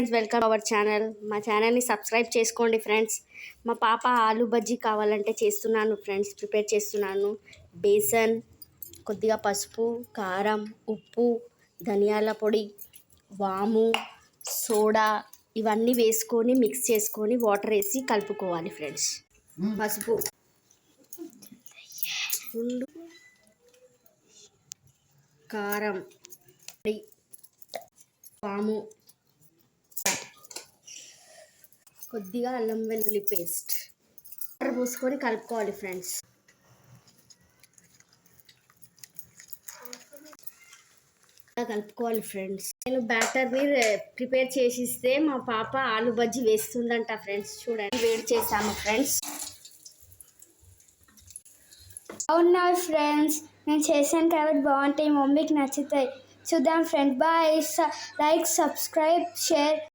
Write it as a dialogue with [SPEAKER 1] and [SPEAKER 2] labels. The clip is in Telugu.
[SPEAKER 1] Friends, welcome our channel. మా ఛానల్ని సబ్స్క్రైబ్ చేసుకోండి ఫ్రెండ్స్. మా పాప ఆలు బజ్జీ కావాలంటే చేస్తున్నాను ఫ్రెండ్స్, ప్రిపేర్ చేస్తున్నాను. బేసన్, కొద్దిగా పసుపు, కారం, ఉప్పు, ధనియాల పొడి, వాము, సోడా ఇవన్నీ వేసుకొని మిక్స్ చేసుకొని వాటర్ వేసి కలుపుకోవాలి ఫ్రెండ్స్. పసుపు, కారం, వాము, కొద్దిగా అల్లం వెల్లుల్లి పేస్ట్ వాటర్ పోసుకొని కలుపుకోవాలి ఫ్రెండ్స్. కలుపుకోవాలి ఫ్రెండ్స్. నేను బ్యాటర్ని ప్రిపేర్ చేసిస్తే మా పాప ఆలు బజ్జీ వేస్తుందంట ఫ్రెండ్స్. చూడండి, వేడి చేసాము ఫ్రెండ్స్.
[SPEAKER 2] అవునా ఫ్రెండ్స్, నేను చేశాను కాబట్టి బాగుంటాయి, మమ్మీకి నచ్చుతాయి. చూద్దాం friends. Bye. Like, subscribe, share.